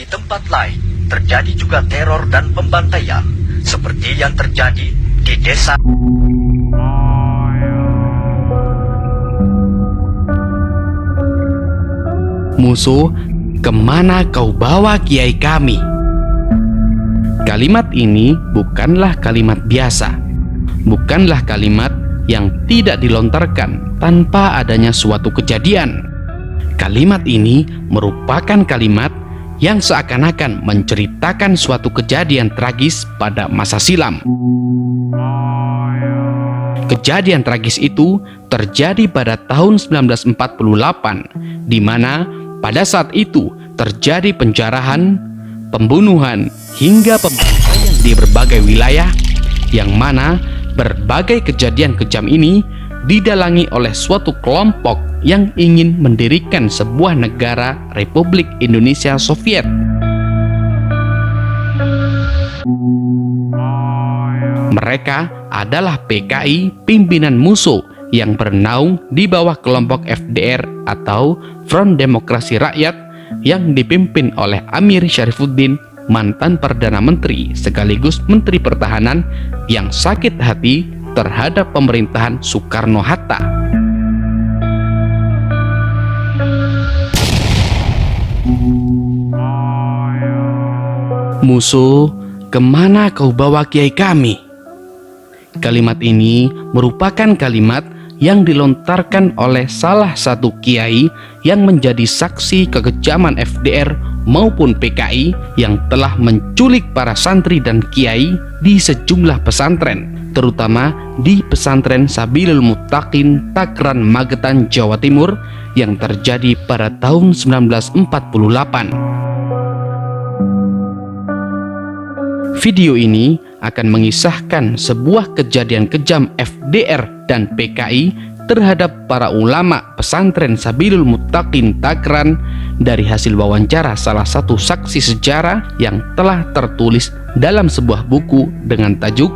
tempat lain terjadi juga teror dan pembantaian seperti yang terjadi di desa. Musuh, kemana kau bawa kiai kami? Kalimat ini bukanlah kalimat biasa, bukanlah kalimat yang tidak dilontarkan tanpa adanya suatu kejadian. Kalimat ini merupakan kalimat yang seakan-akan menceritakan suatu kejadian tragis pada masa silam. Kejadian tragis itu terjadi pada tahun 1948, di mana pada saat itu terjadi penjarahan, pembunuhan, hingga pembantaian di berbagai wilayah, yang mana berbagai kejadian kejam ini didalangi oleh suatu kelompok yang ingin mendirikan sebuah negara Republik Indonesia Soviet. Mereka adalah PKI pimpinan musuh yang bernaung di bawah kelompok FDR atau Front Demokrasi Rakyat yang dipimpin oleh Amir Syarifuddin, mantan Perdana Menteri sekaligus Menteri Pertahanan yang sakit hati terhadap pemerintahan Soekarno-Hatta. Musuh, kemana kau bawa kiai kami? Kalimat ini merupakan kalimat yang dilontarkan oleh salah satu kiai yang menjadi saksi kekejaman FDR maupun PKI yang telah menculik para santri dan kiai di sejumlah pesantren, terutama di pesantren Sabilul Muttaqin Takran Magetan, Jawa Timur yang terjadi pada tahun 1948. Video ini akan mengisahkan sebuah kejadian kejam FDR dan PKI terhadap para ulama pesantren Sabilul Muttaqin Takran dari hasil wawancara salah satu saksi sejarah yang telah tertulis dalam sebuah buku dengan tajuk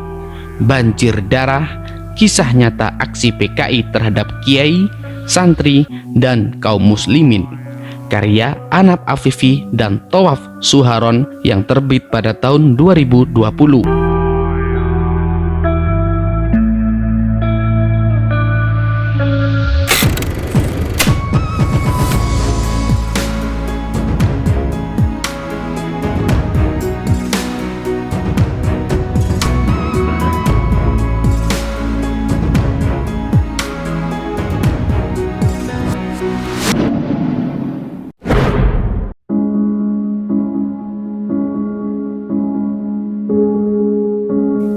Banjir Darah, Kisah Nyata Aksi PKI Terhadap Kiai, Santri, dan Kaum Muslimin, karya Anab Afifi dan Tawaf Suharon yang terbit pada tahun 2020.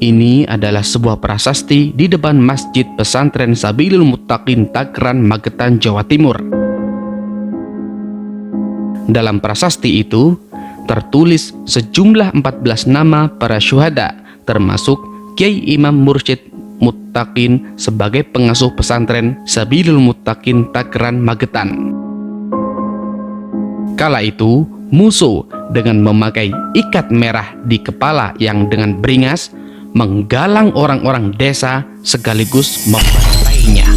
Ini adalah sebuah prasasti di depan Masjid Pesantren Sabilul Muttaqin Takran Magetan, Jawa Timur. Dalam prasasti itu tertulis sejumlah 14 nama para syuhada, termasuk Kiai Imam Mursyid Muttaqin sebagai pengasuh pesantren Sabilul Muttaqin Takran Magetan. Kala itu musuh dengan memakai ikat merah di kepala yang dengan beringas menggalang orang-orang desa sekaligus membantainya.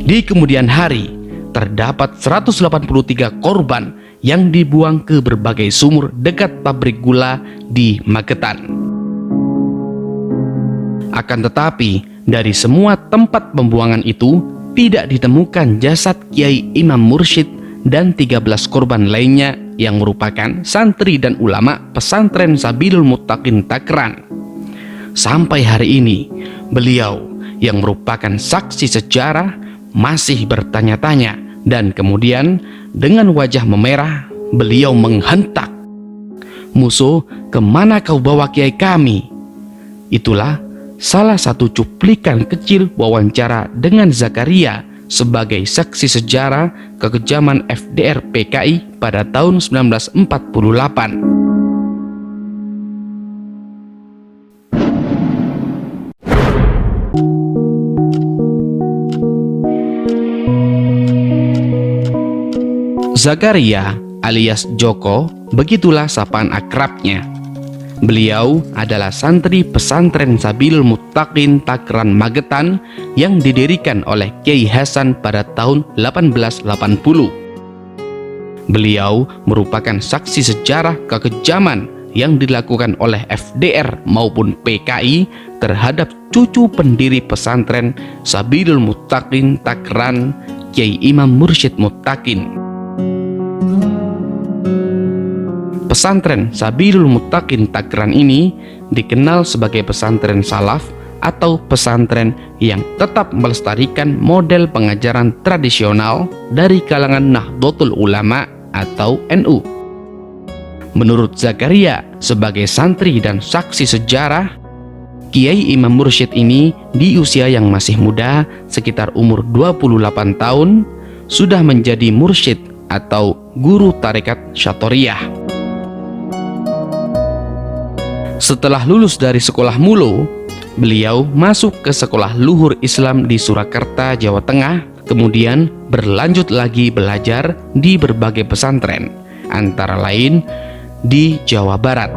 Di kemudian hari terdapat 183 korban yang dibuang ke berbagai sumur dekat pabrik gula di Magetan. Akan tetapi dari semua tempat pembuangan itu tidak ditemukan jasad Kiai Imam Mursyid dan 13 korban lainnya yang merupakan santri dan ulama pesantren Sabilul Muttaqin Takran. Sampai hari ini, beliau yang merupakan saksi sejarah masih bertanya-tanya, dan kemudian dengan wajah memerah, beliau menghentak, "Musuh, kemana kau bawa kiai kami?" Itulah salah satu cuplikan kecil wawancara dengan Zakaria sebagai saksi sejarah kekejaman FDR PKI pada tahun 1948. Zakaria alias Joko, begitulah sapaan akrabnya. Beliau adalah santri pesantren Sabilul Muttaqin Takran Magetan yang didirikan oleh Kiai Hasan pada tahun 1880. Beliau merupakan saksi sejarah kekejaman yang dilakukan oleh FDR maupun PKI terhadap cucu pendiri pesantren Sabilul Muttaqin Takran, Kiai Imam Mursyid Muttaqin. Pesantren Sabilul Muttaqin Takran ini dikenal sebagai pesantren salaf atau pesantren yang tetap melestarikan model pengajaran tradisional dari kalangan Nahdlatul Ulama atau NU. Menurut Zakaria, sebagai santri dan saksi sejarah, Kiai Imam Mursyid ini di usia yang masih muda, sekitar umur 28 tahun, sudah menjadi mursyid atau guru tarekat Syatoriyah. Setelah lulus dari sekolah Mulo, beliau masuk ke sekolah luhur Islam di Surakarta, Jawa Tengah, kemudian berlanjut lagi belajar di berbagai pesantren, antara lain di Jawa Barat.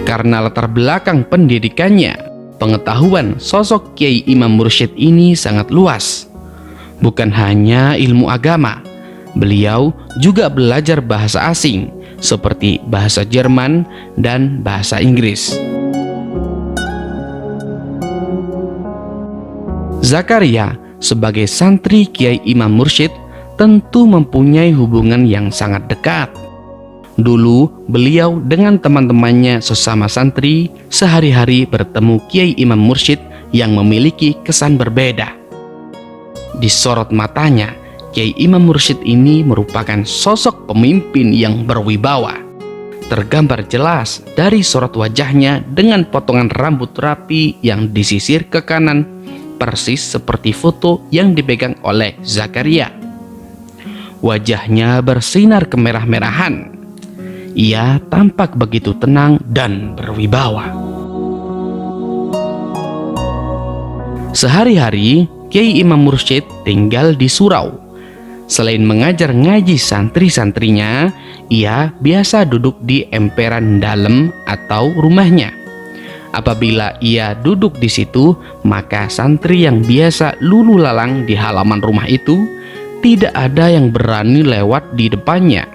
Karena latar belakang pendidikannya, pengetahuan sosok Kiai Imam Mursyid ini sangat luas. Bukan hanya ilmu agama, beliau juga belajar bahasa asing seperti bahasa Jerman dan bahasa Inggris. Zakaria sebagai santri Kiai Imam Mursyid tentu mempunyai hubungan yang sangat dekat. Dulu beliau dengan teman-temannya sesama santri sehari-hari bertemu Kiai Imam Mursyid yang memiliki kesan berbeda. Di sorot matanya, Kiai Imam Mursyid ini merupakan sosok pemimpin yang berwibawa. Tergambar jelas dari sorot wajahnya dengan potongan rambut rapi yang disisir ke kanan, persis seperti foto yang dipegang oleh Zakaria. Wajahnya bersinar kemerah-merahan. Ia tampak begitu tenang dan berwibawa. Sehari-hari, Kiai Imam Mursyid tinggal di surau. Selain mengajar ngaji santri-santrinya, ia biasa duduk di emperan dalam atau rumahnya. Apabila ia duduk di situ, maka santri yang biasa lulu lalang di halaman rumah itu tidak ada yang berani lewat di depannya.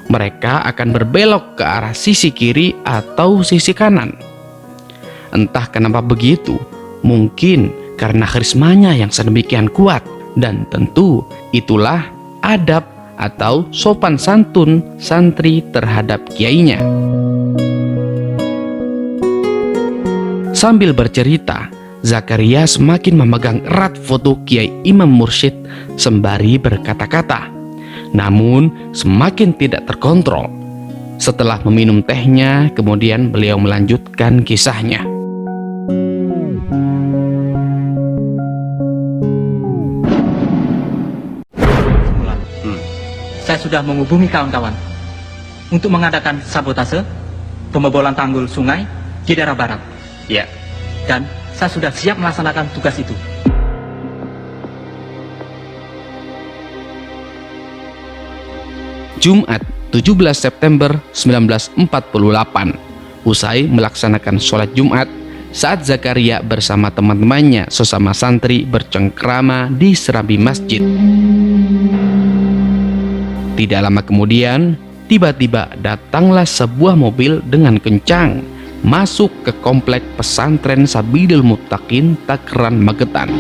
Mereka akan berbelok ke arah sisi kiri atau sisi kanan. Entah kenapa begitu, mungkin karena karismanya yang sedemikian kuat, dan tentu itulah adab atau sopan santun santri terhadap kiainya. Sambil bercerita, Zakaria semakin memegang erat foto Kiai Imam Mursyid sembari berkata-kata, namun semakin tidak terkontrol. Setelah meminum tehnya, kemudian beliau melanjutkan kisahnya. Saya sudah menghubungi kawan-kawan untuk mengadakan sabotase pembobolan tanggul sungai di daerah barat. Ya. Dan saya sudah siap melaksanakan tugas itu. Jumat 17 September 1948, usai melaksanakan sholat Jumat, saat Zakaria bersama teman-temannya sesama santri bercengkrama di serambi masjid. Tidak lama kemudian, tiba-tiba datanglah sebuah mobil dengan kencang masuk ke komplek pesantren Sabilul Muttaqin Takran, Magetan.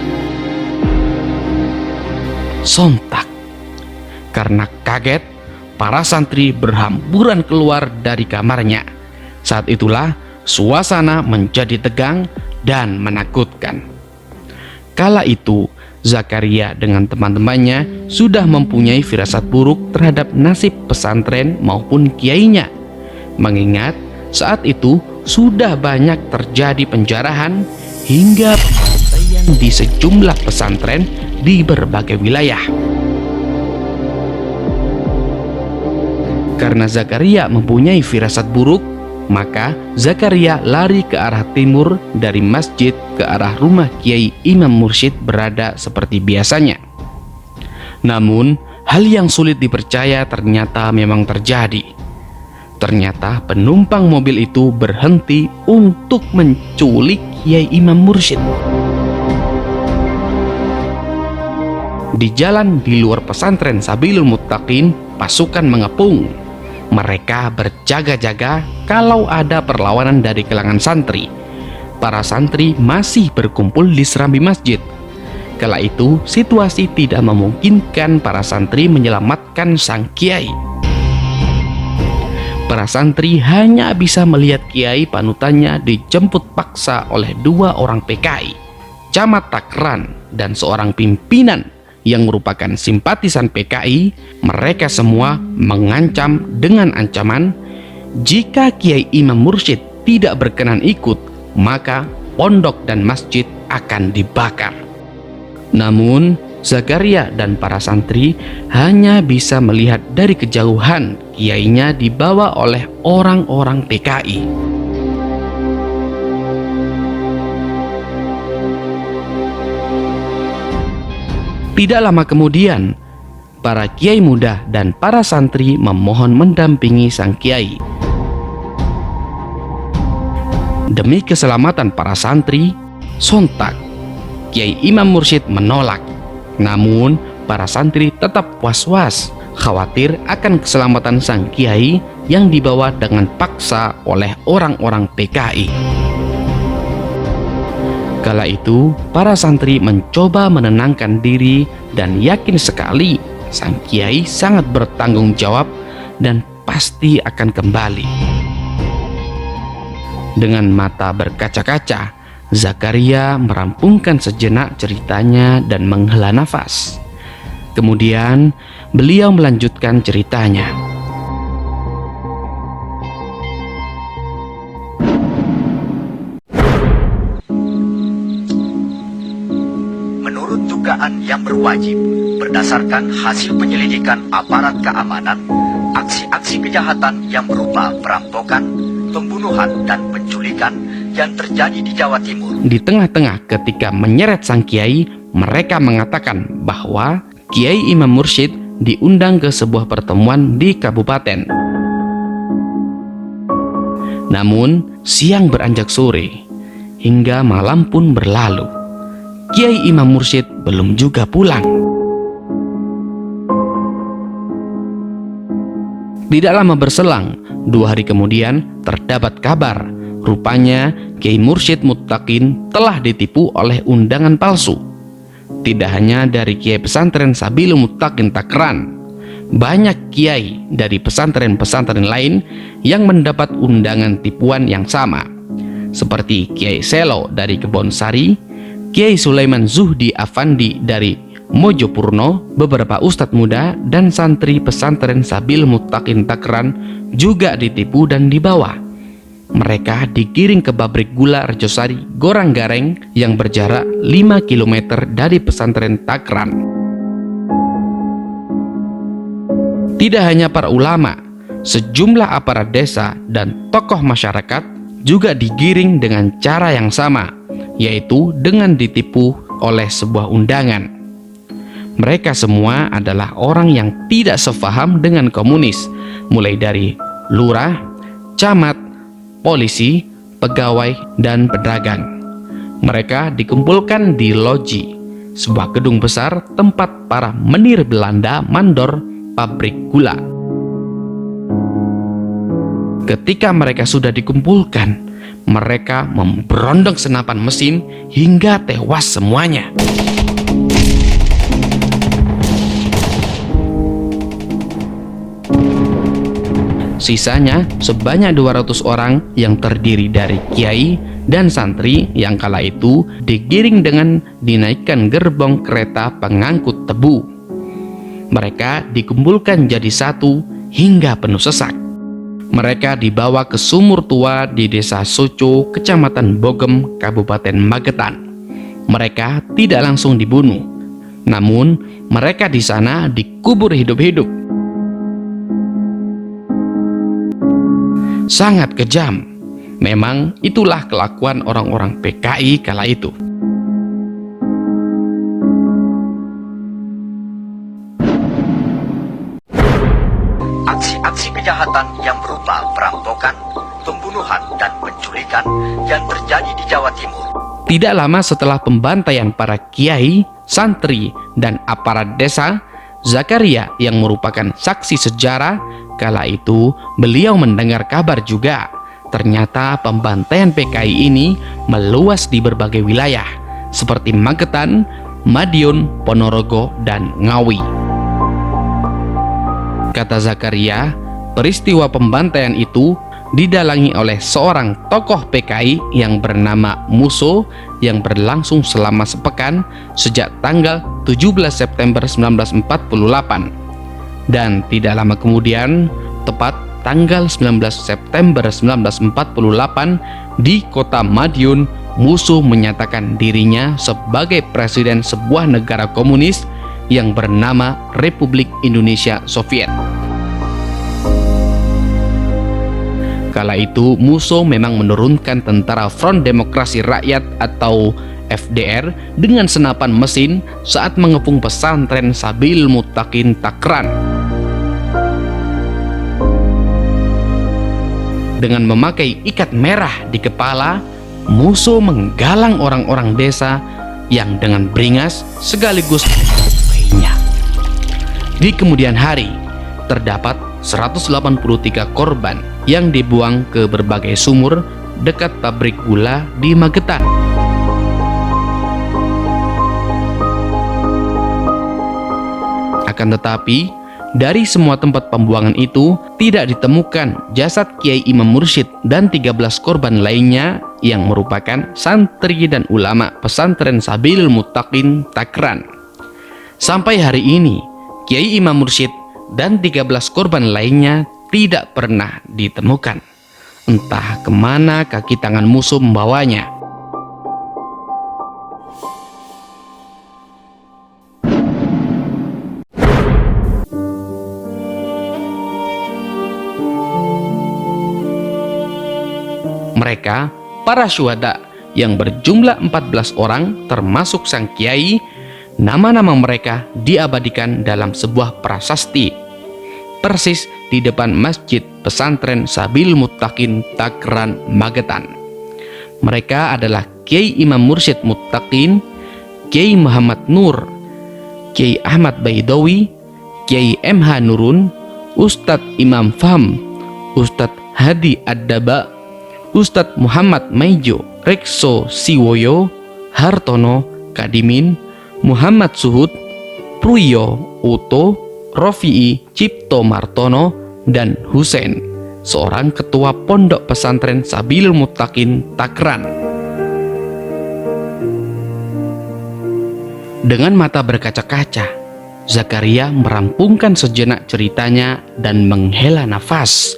Sontak, karena kaget, para santri berhamburan keluar dari kamarnya. Saat itulah suasana menjadi tegang dan menakutkan. Kala itu Zakaria dengan teman-temannya sudah mempunyai firasat buruk terhadap nasib pesantren maupun kiainya, mengingat saat itu sudah banyak terjadi penjarahan hingga pembantaian di sejumlah pesantren di berbagai wilayah. Karena Zakaria mempunyai firasat buruk, maka Zakaria lari ke arah timur dari masjid ke arah rumah Kiai Imam Mursyid berada seperti biasanya. Namun, hal yang sulit dipercaya ternyata memang terjadi. Ternyata penumpang mobil itu berhenti untuk menculik Kiai Imam Mursyid. Di jalan di luar pesantren Sabilul Muttaqin, pasukan mengepung. Mereka berjaga-jaga kalau ada perlawanan dari kalangan santri. Para santri masih berkumpul di serambi masjid. Kala itu, situasi tidak memungkinkan para santri menyelamatkan sang kiai. Para santri hanya bisa melihat kiai panutannya dijemput paksa oleh 2 orang PKI, Camat Takran dan seorang pimpinan yang merupakan simpatisan PKI. Mereka semua mengancam dengan ancaman, jika Kiai Imam Mursyid tidak berkenan ikut, maka pondok dan masjid akan dibakar. Namun Zakaria dan para santri hanya bisa melihat dari kejauhan kiainya dibawa oleh orang-orang PKI. Tidak lama kemudian, para kiai muda dan para santri memohon mendampingi sang kiai. Demi keselamatan para santri, sontak Kiai Imam Mursyid menolak. Namun, para santri tetap was-was, khawatir akan keselamatan sang kiai yang dibawa dengan paksa oleh orang-orang PKI. Kala itu, para santri mencoba menenangkan diri dan yakin sekali sang kiai sangat bertanggung jawab dan pasti akan kembali. Dengan mata berkaca-kaca, Zakaria merampungkan sejenak ceritanya dan menghela nafas. Kemudian beliau melanjutkan ceritanya. Menurut dugaan yang berwajib, berdasarkan hasil penyelidikan aparat keamanan, aksi-aksi kejahatan yang berupa perampokan, pembunuhan, dan penculikan yang terjadi di Jawa Timur. Di tengah-tengah ketika menyeret sang kiai, mereka mengatakan bahwa Kiai Imam Mursyid diundang ke sebuah pertemuan di kabupaten. Namun, siang beranjak sore, hingga malam pun berlalu. Kiai Imam Mursyid belum juga pulang. Tidak lama berselang, 2 hari kemudian terdapat kabar. Rupanya Kiai Mursyid Muttaqin telah ditipu oleh undangan palsu. Tidak hanya dari kiai pesantren Sabilul Muttaqin Takran, banyak kiai dari pesantren-pesantren lain yang mendapat undangan tipuan yang sama, seperti Kiai Selo dari Kebonsari, Kiai Sulaiman Zuhdi Afandi dari Mojopurno, beberapa ustadz muda dan santri pesantren Sabilul Muttaqin Takran juga ditipu dan dibawa. Mereka digiring ke pabrik gula Rejosari Goranggareng yang berjarak 5 km dari pesantren Takran. Tidak hanya para ulama, sejumlah aparat desa dan tokoh masyarakat juga digiring dengan cara yang sama, yaitu dengan ditipu oleh sebuah undangan. Mereka semua adalah orang yang tidak sefaham dengan komunis, mulai dari lurah, camat, polisi, pegawai, dan pedagang. Mereka dikumpulkan di loji, sebuah gedung besar tempat para menir Belanda mandor pabrik gula. Ketika mereka sudah dikumpulkan, mereka memberondong senapan mesin hingga tewas semuanya. Sisanya sebanyak 200 orang yang terdiri dari kiai dan santri yang kala itu digiring dengan dinaikkan gerbong kereta pengangkut tebu. Mereka dikumpulkan jadi satu hingga penuh sesak. Mereka dibawa ke sumur tua di desa Soco, kecamatan Bogem, Kabupaten Magetan. Mereka tidak langsung dibunuh, namun mereka di sana dikubur hidup-hidup. Sangat kejam. Memang itulah kelakuan orang-orang PKI kala itu. Aksi-aksi kejahatan yang berupa perampokan, pembunuhan, dan penculikan yang terjadi di Jawa Timur. Tidak lama setelah pembantaian para kiai, santri, dan aparat desa, Zakaria yang merupakan saksi sejarah, kala itu beliau mendengar kabar juga. Ternyata pembantaian PKI ini meluas di berbagai wilayah, seperti Magetan, Madiun, Ponorogo, dan Ngawi. Kata Zakaria, peristiwa pembantaian itu didalangi oleh seorang tokoh PKI yang bernama Musso yang berlangsung selama sepekan sejak tanggal 17 September 1948. Dan tidak lama kemudian, tepat tanggal 19 September 1948, di kota Madiun, Musso menyatakan dirinya sebagai presiden sebuah negara komunis yang bernama Republik Indonesia Soviet. Kala itu Musso memang menurunkan tentara Front Demokrasi Rakyat atau FDR dengan senapan mesin saat mengepung pesantren Sabilul Muttaqin Takran. Dengan memakai ikat merah di kepala, Musso menggalang orang-orang desa yang dengan beringas sekaligus lainnya. Di kemudian hari, terdapat 183 korban yang dibuang ke berbagai sumur dekat pabrik gula di Magetan. Akan tetapi, dari semua tempat pembuangan itu tidak ditemukan jasad Kiai Imam Mursyid dan 13 korban lainnya yang merupakan santri dan ulama pesantren Sabilul Muttaqin Takran. Sampai hari ini, Kiai Imam Mursyid dan 13 korban lainnya tidak pernah ditemukan. Entah kemana kaki tangan Musso membawanya. Mereka, para syuhada yang berjumlah 14 orang termasuk sang kiai, nama-nama mereka diabadikan dalam sebuah prasasti persis di depan masjid pesantren Sabilul Muttaqin Takran Magetan. Mereka adalah Kiai Imam Mursyid Muttaqin, Kiai Muhammad Nur, Kiai Ahmad Baidawi, Kiai MH Nurun, Ustadz Imam Faham, Ustadz Hadi Ad-Daba, Ustadz Muhammad Maijo, Rekso Siwoyo, Hartono Kadimin, Muhammad Suhud, Pruyo Uto, Rofi'i Cipto Martono, dan Husein, seorang ketua pondok pesantren Sabilul Muttaqin Takran. Dengan mata berkaca-kaca, Zakaria merampungkan sejenak ceritanya dan menghela nafas.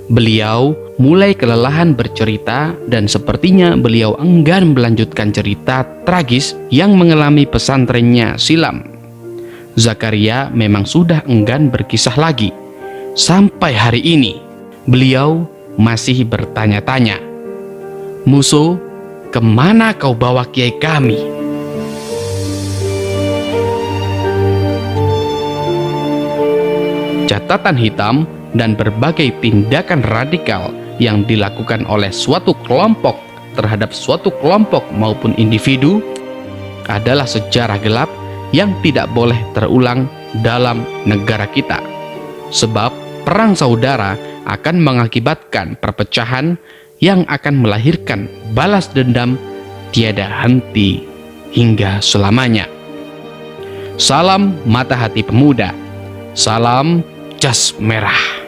Beliau mulai kelelahan bercerita dan sepertinya beliau enggan melanjutkan cerita tragis yang mengalami pesantrennya silam. Zakaria memang sudah enggan berkisah lagi. Sampai hari ini, beliau masih bertanya-tanya, "Musso, kemana kau bawa kiai kami?" Catatan hitam dan berbagai tindakan radikal yang dilakukan oleh suatu kelompok terhadap suatu kelompok maupun individu adalah sejarah gelap yang tidak boleh terulang dalam negara kita. Sebab perang saudara akan mengakibatkan perpecahan yang akan melahirkan balas dendam tiada henti hingga selamanya. Salam mata hati pemuda. Salam jas merah.